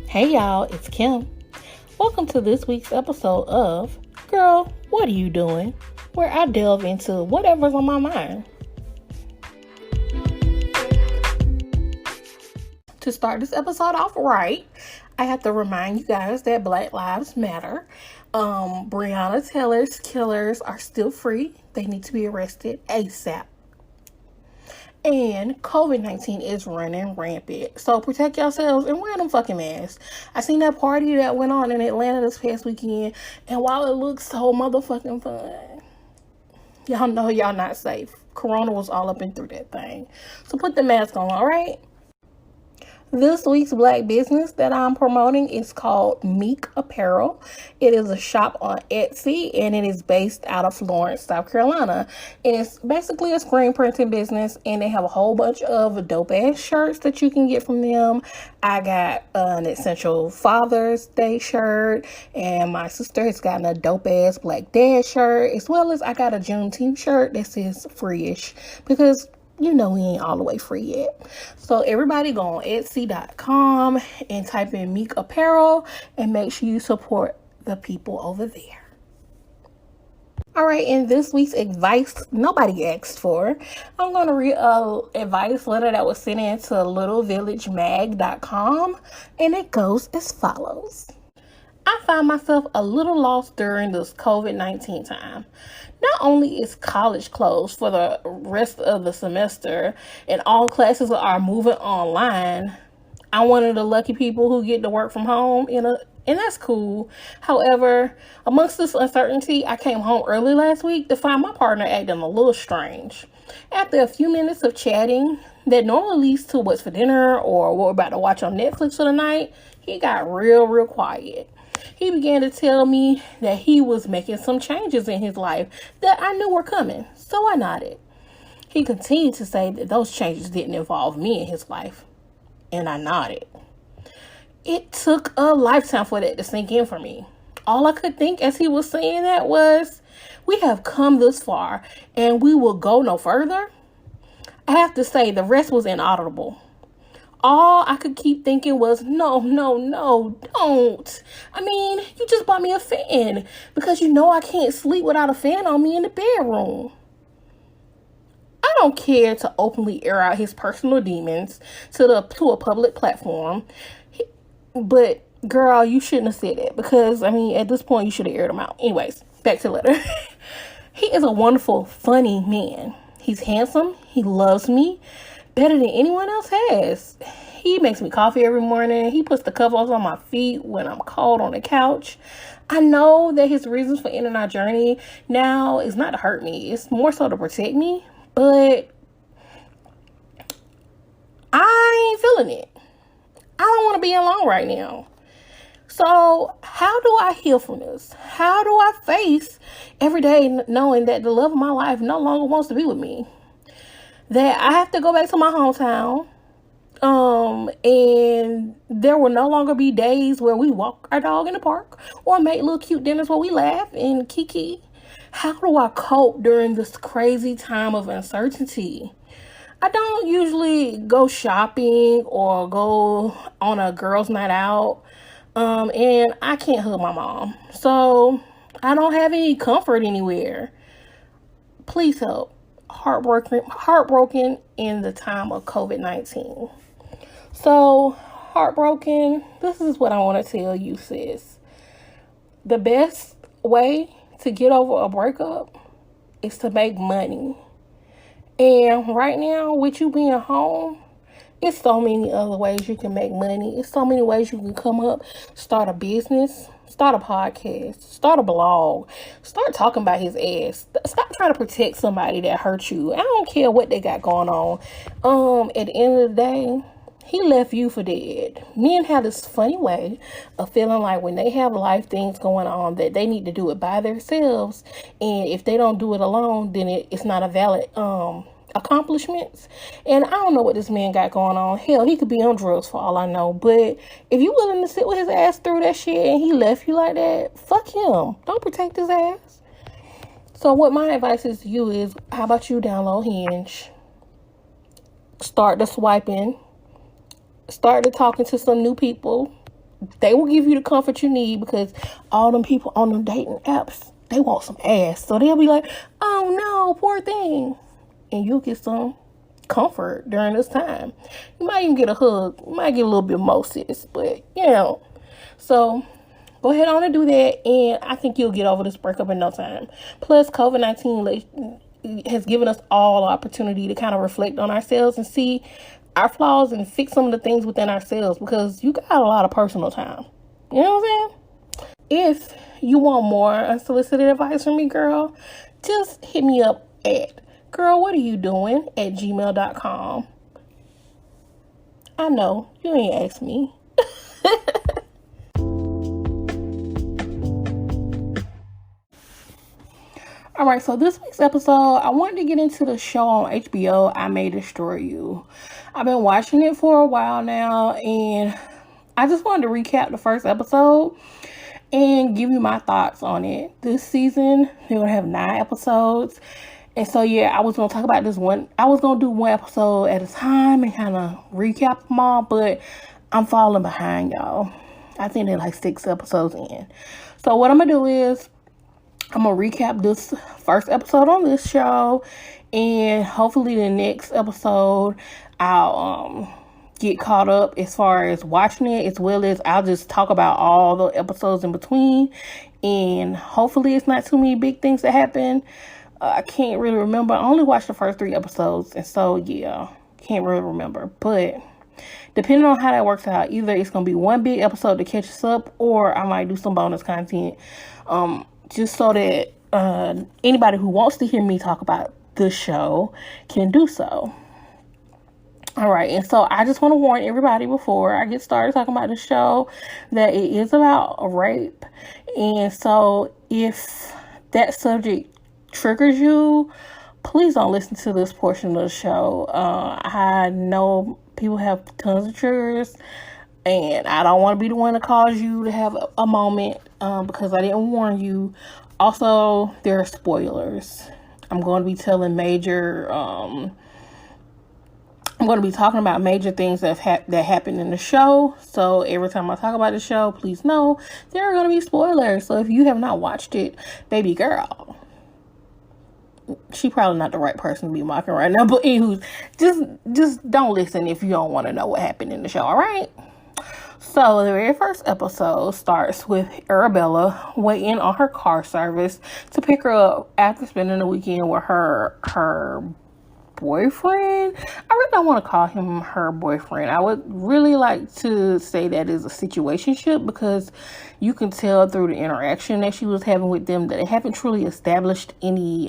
Hey y'all, it's Kim. Welcome to this week's episode of Girl, What Are You Doing? Where I delve into whatever's on my mind. To start this episode off right, I have to remind you guys that Black Lives Matter. Breonna Taylor's killers are still free. They need to be arrested ASAP. And COVID-19 is running rampant. So protect yourselves and wear them fucking masks. I seen that party that went on in Atlanta this past weekend. And while it looks so motherfucking fun, y'all know y'all not safe. Corona was all up and through that thing. So put the mask on, alright? This week's black business that I'm promoting is called Meek Apparel. It is a shop on Etsy and it is based out of Florence, South Carolina. It's basically a screen printing business and they have a whole bunch of dope ass shirts that you can get from them. I got an Essential Father's Day shirt and my sister has gotten a dope ass Black Dad shirt, as well as I got a Juneteenth shirt that says free-ish because you know we ain't all the way free yet. So everybody go on Etsy.com and type in Meek Apparel and make sure you support the people over there. Alright, in this week's advice nobody asked for, I'm going to read a advice letter that was sent in to littlevillagemag.com, and it goes as follows. I find myself a little lost during this COVID-19 time. Not only is college closed for the rest of the semester and all classes are moving online, I'm one of the lucky people who get to work from home, and that's cool. However, amongst this uncertainty, I came home early last week to find my partner acting a little strange. After a few minutes of chatting that normally leads to what's for dinner or what we're about to watch on Netflix for the night, he got real quiet. He began to tell me that he was making some changes in his life that I knew were coming, so I nodded. He continued to say that those changes didn't involve me in his life, and I nodded. It took a lifetime for that to sink in for me. All I could think as he was saying that was, we have come this far, and we will go no further. I have to say the rest was inaudible. All I could keep thinking was, no, don't. I mean, you just bought me a fan because you know I can't sleep without a fan on me in the bedroom. I don't care to openly air out his personal demons to a public platform. But, girl, you shouldn't have said that because, I mean, at this point, you should have aired them out. Anyways, back to the letter. He is a wonderful, funny man. He's handsome. He loves me better than anyone else has. He makes me coffee every morning. He puts the covers on my feet when I'm cold on the couch. I know that his reasons for ending our journey now is not to hurt me. It's more so to protect me. But I ain't feeling it. I don't want to be alone right now. So how do I heal from this? How do I face every day knowing that the love of my life no longer wants to be with me? That I have to go back to my hometown. And there will no longer be days where we walk our dog in the park or make little cute dinners where we laugh and kiki. How do I cope during this crazy time of uncertainty? I don't usually go shopping or go on a girls' night out. And I can't hug my mom. So I don't have any comfort anywhere. Please help. Heartbroken in the time of COVID-19. So, heartbroken, this is what I want to tell you, sis. The best way to get over a breakup is to make money. And right now, with you being home, it's so many other ways you can make money. It's so many ways you can come up, start a business, start a podcast, start a blog, start talking about his ass. Stop trying to protect somebody that hurt you. I don't care what they got going on. At the end of the day, he left you for dead. Men have this funny way of feeling like when they have life things going on that they need to do it by themselves. And if they don't do it alone, then it's not a valid accomplishments. And I don't know what this man got going on. Hell, he could be on drugs for all I know. But if you willing to sit with his ass through that shit and he left you like that, fuck him. Don't protect his ass. So what my advice is to you is, how about you download Hinge? Start the swiping. Start to talking to some new people. They will give you the comfort you need, because all them people on them dating apps, they want some ass. So they'll be like, oh no, poor thing. And you'll get some comfort during this time. You might even get a hug. You might get a little bit more, sis. But, so go ahead on and do that. And I think you'll get over this breakup in no time. Plus, COVID-19 has given us all the opportunity to kind of reflect on ourselves and see our flaws and fix some of the things within ourselves, because you got a lot of personal time. You know what I'm saying? If you want more unsolicited advice from me, girl, just hit me up at girlwhatareyoudooing@gmail.com. I know, you ain't asked me. Alright, so this week's episode, I wanted to get into the show on HBO, I May Destroy You. I've been watching it for a while now, and I just wanted to recap the first episode and give you my thoughts on it. This season, they're going to have 9 episodes. And so, I was going to talk about this one. I was going to do one episode at a time and kind of recap them all, but I'm falling behind, y'all. I think they're like 6 episodes in. So what I'm going to do is, I'm going to recap this first episode on this show, and hopefully the next episode I'll get caught up as far as watching it, as well as I'll just talk about all the episodes in between, and hopefully it's not too many big things that happen. I can't really remember. I only watched the first 3 episodes, and so can't really remember, but depending on how that works out, either it's going to be one big episode to catch us up, or I might do some bonus content, just so that anybody who wants to hear me talk about the show can do so. All right, and so I just want to warn everybody before I get started talking about the show that it is about rape. And so if that subject triggers you, please don't listen to this portion of the show. I know people have tons of triggers, and I don't want to be the one to cause you to have a moment because I didn't warn you. Also, there are spoilers. I'm going to be telling I'm going to be talking about major things that happened in the show. So every time I talk about the show, please know there are going to be spoilers. So if you have not watched it, baby girl, she probably not the right person to be mocking right now. But anywho, just don't listen if you don't want to know what happened in the show. All right. So the very first episode starts with Arabella waiting on her car service to pick her up after spending the weekend with her boyfriend. I really don't want to call him her boyfriend. I would really like to say that is a situationship, because you can tell through the interaction that she was having with them that they haven't truly established any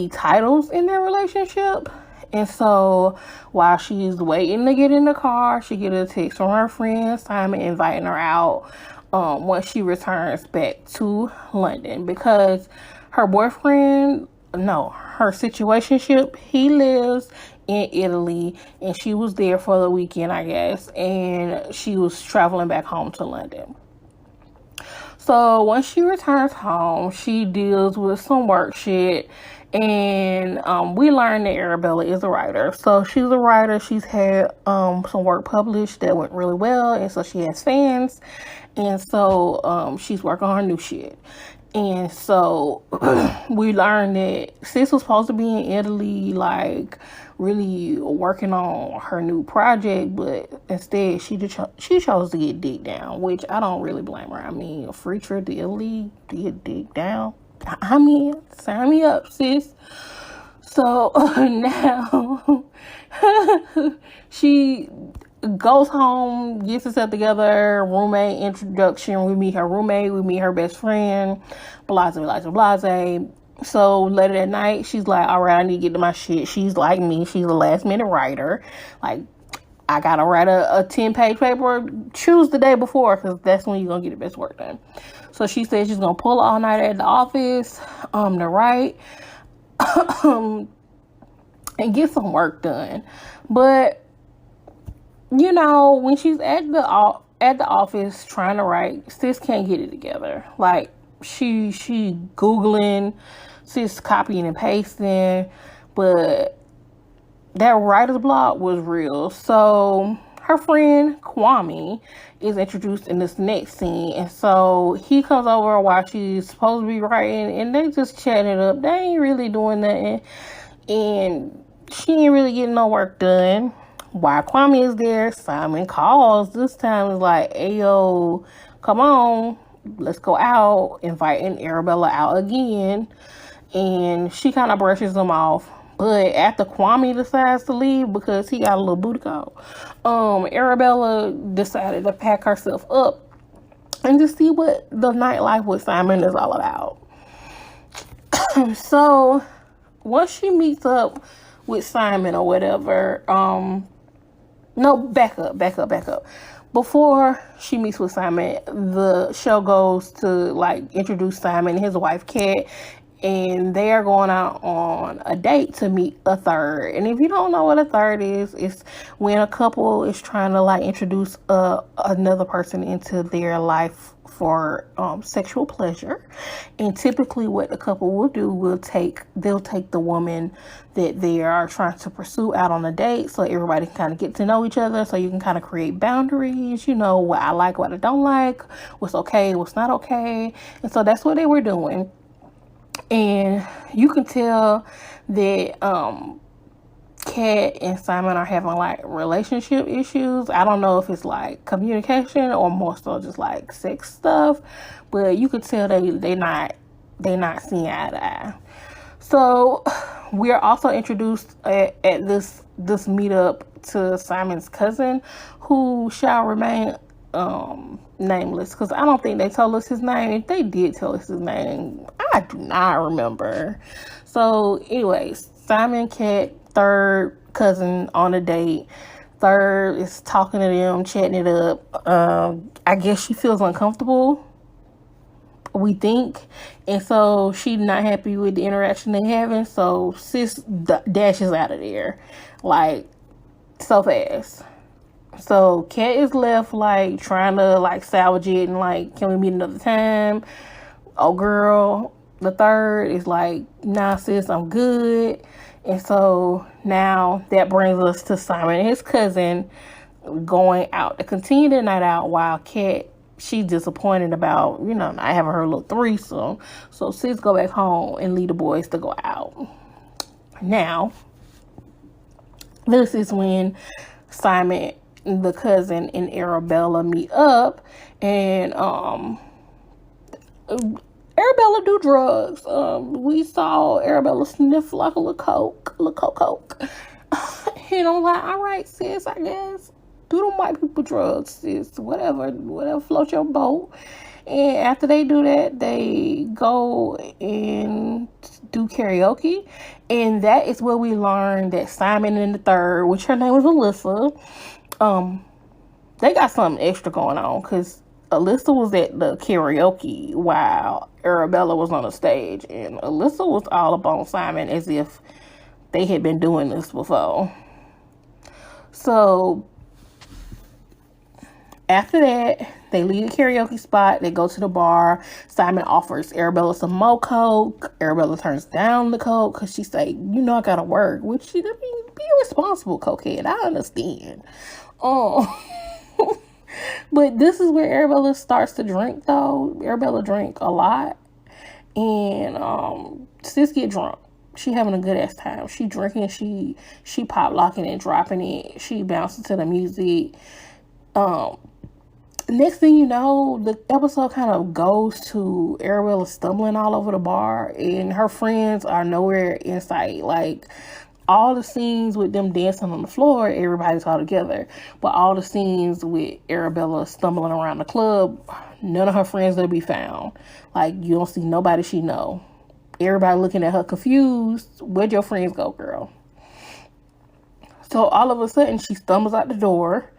titles in their relationship. And so while she's waiting to get in the car, she get a text from her friend Simon inviting her out once she returns back to London, because her situationship, he lives in Italy, and she was there for the weekend, I guess, and she was traveling back home to London. So once she returns home, she deals with some work shit, and we learned that Arabella is a writer. So she's a writer. She's had some work published that went really well, and so she has fans, and so she's working on her new shit. And so we learned that sis was supposed to be in Italy, like really working on her new project, but instead she chose to get dick down, which I don't really blame her. I mean, a free trip to Italy to get dick down, I mean, sign me up, sis. So now she goes home, gets herself together, roommate introduction. We meet her roommate, we meet her best friend, blase. So later that night, she's like, all right, I need to get to my shit. She's like me. She's a last minute writer. Like, I got to write a 10-page paper. Choose the day before, because that's when you're going to get the best work done. So she said she's going to pull all night at the office to write and get some work done. But, you know, when she's at the office trying to write, sis can't get it together. Like, she Googling, sis copying and pasting, but that writer's block was real. So her friend Kwame is introduced in this next scene. And so he comes over while she's supposed to be writing, and they just chatting it up. They ain't really doing nothing. And she ain't really getting no work done. While Kwame is there, Simon calls. This time it's like, hey, yo, come on, let's go out. Inviting Arabella out again. And she kind of brushes him off. But after Kwame decides to leave because he got a little booty call, Arabella decided to pack herself up and just see what the nightlife with Simon is all about. So once she meets up with Simon or whatever, no, back up. Before she meets with Simon, the show goes to like introduce Simon and his wife Kat, and they are going out on a date to meet a third. And if you don't know what a third is, it's when a couple is trying to like introduce another person into their life for sexual pleasure. And typically what the couple will do, they'll take the woman that they are trying to pursue out on a date, so everybody can kind of get to know each other, so you can kind of create boundaries, you know, what I like, what I don't like, what's okay, what's not okay. And so that's what they were doing. And you can tell that Kat and Simon are having like relationship issues. I don't know if it's like communication or more so just like sex stuff, but you could tell they not seeing eye to eye. So we are also introduced at this meetup to Simon's cousin, who shall remain nameless, because I don't think they told us his name. If they did tell us his name, I do not remember. So anyways, Simon, Kat, third cousin on a date. Third is talking to them, chatting it up. I guess she feels uncomfortable, we think, and so she's not happy with the interaction they having. So sis dashes out of there like so fast. So Kat is left like trying to like salvage it and like, can we meet another time? Oh girl, the third is like, nah sis, I'm good. And so now that brings us to Simon and his cousin going out to continue the night out, while Kat, she's disappointed about, you know, not having her little threesome. So sis go back home and leave the boys to go out. Now, this is when Simon, the cousin, and Arabella meet up, and Arabella do drugs. We saw Arabella sniff like a little coke. And I'm like, all right, sis, I guess. Do them white people drugs, sis. Whatever float your boat. And after they do that, they go and do karaoke. And that is where we learn that Simon and the third, which her name was Alyssa, they got something extra going on, because Alyssa was at the karaoke while Arabella was on the stage, and Alyssa was all up on Simon as if they had been doing this before. So after that, they leave the karaoke spot. They go to the bar. Simon offers Arabella some more coke. Arabella turns down the coke because she say, you know, I gotta work. Which she, I mean, be a responsible cokehead. I understand. But this is where Arabella starts to drink, though. Arabella drink a lot. And sis get drunk. She having a good ass time. She drinking, she pop locking and dropping it. She bouncing to the music. Next thing you know, the episode kind of goes to Arabella stumbling all over the bar, and her friends are nowhere in sight. Like, all the scenes with them dancing on the floor, everybody's all together. But all the scenes with Arabella stumbling around the club, none of her friends will be found. Like, you don't see nobody she know. Everybody looking at her confused. Where'd your friends go, girl? So all of a sudden, she stumbles out the door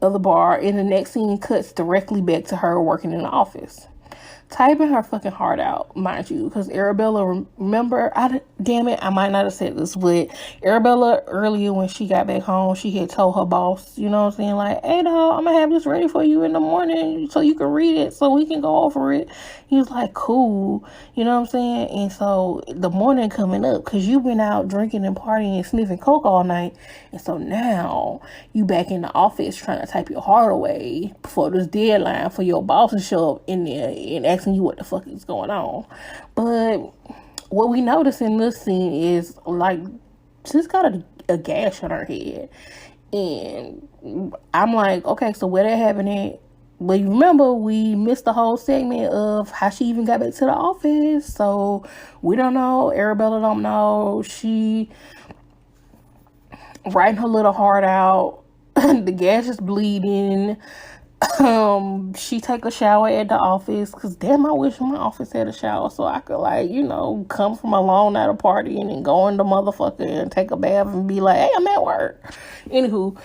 of the bar, and the next scene cuts directly back to her working in the office. typing her fucking heart out, mind you, because Arabella, remember, damn it, I might not have said this, but Arabella, earlier when she got back home, she had told her boss, you know what I'm saying, like, hey, dog, I'm gonna have this ready for you in the morning so you can read it, so we can go over it. He was like, cool, you know what I'm saying? And so the morning coming up, because you've been out drinking and partying and sniffing coke all night, and so now you back in the office trying to type your heart away before this deadline for your boss to show up in there and asking you what the fuck is going on. But what we notice in this scene is, like, she's got a gash on her head. And I'm like, okay, so where that happening? But you remember, we missed the whole segment of how she even got back to the office. So we don't know. Arabella don't know. She writing her little heart out. The gash is bleeding. She take a shower at the office, because damn, I wish my office had a shower so I could, like, you know, come from a long night of partying and go in the motherfucker and take a bath and be like, hey, I'm at work. Anywho,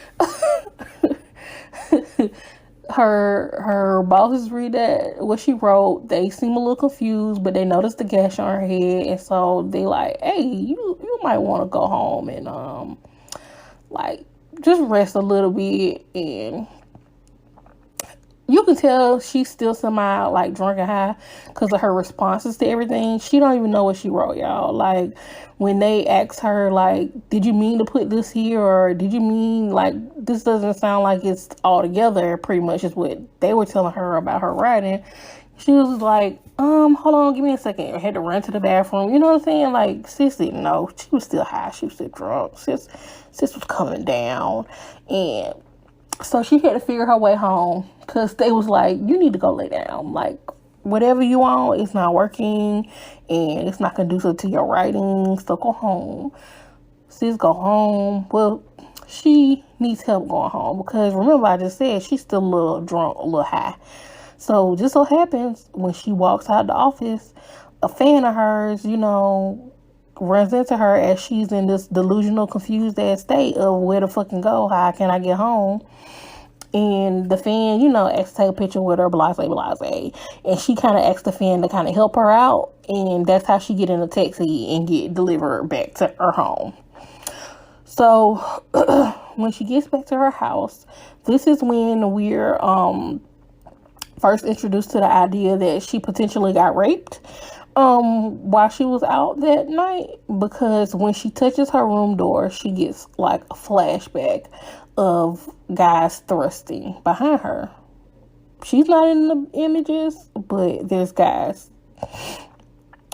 her bosses read that, what she wrote. They seem a little confused, but they notice the gash on her head, and so they like, hey, you might want to go home and like just rest a little bit. And you can tell she's still somehow like drunk and high because of her responses to everything. She don't even know what she wrote, y'all. Like, when they asked her, like, did you mean to put this here, or did you mean, like, this doesn't sound like it's all together, pretty much is what they were telling her about her writing. She was like, hold on, give me a second. I had to run to the bathroom. You know what I'm saying? Like, sis didn't know. She was still high. She was still drunk. Sis was coming down. And so she had to figure her way home, because they was like, you need to go lay down. Like, whatever you want, it's not working, and it's not conducive to your writing, so go home. Sis, go home. Well, she needs help going home, because remember, I just said she's still a little drunk, a little high. So just so happens, when she walks out the office, a fan of hers, you know, runs into her as she's in this delusional, confused ass state of where to fucking go, how can I get home? And the fan, you know, asks to take a picture with her, blase. And she kind of asks the fan to kind of help her out, and that's how she get in a taxi and get delivered back to her home. So when she gets back to her house, this is when we're first introduced to the idea that she potentially got raped while she was out that night, because when she touches her room door, she gets like a flashback of guys thrusting behind her. She's not in the images, but there's guys.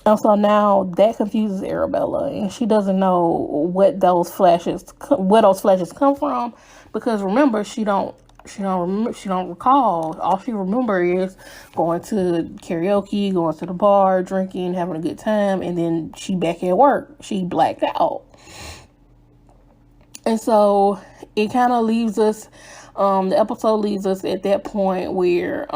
And so now that confuses Arabella, and she doesn't know where those flashes come from, because remember, she don't recall. All she remembers is going to karaoke, going to the bar, drinking, having a good time, and then she back at work. She blacked out. And so it kind of leaves us, the episode leaves us at that point where,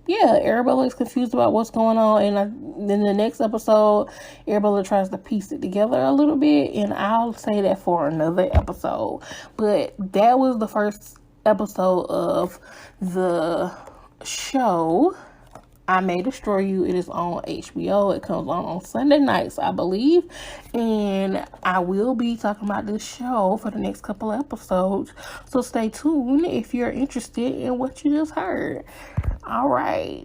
Arabella is confused about what's going on. And then the next episode, Arabella tries to piece it together a little bit. And I'll say that for another episode. But that was the first episode of the show, I May Destroy You. It is on HBO. It comes on Sunday nights, I believe. And I will be talking about this show for the next couple of episodes. So stay tuned if you're interested in what you just heard. All right.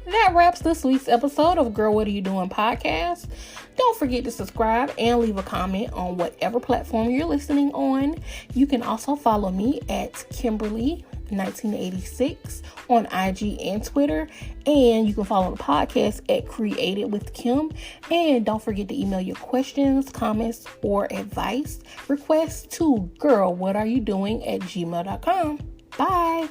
That wraps this week's episode of Girl, What Are You Doing podcast. Don't forget to subscribe and leave a comment on whatever platform you're listening on. You can also follow me at Kimberly1986 on IG and Twitter. And you can follow the podcast at Created with Kim. And don't forget to email your questions, comments, or advice requests to girlwhatareyoudOing@gmail.com. Bye.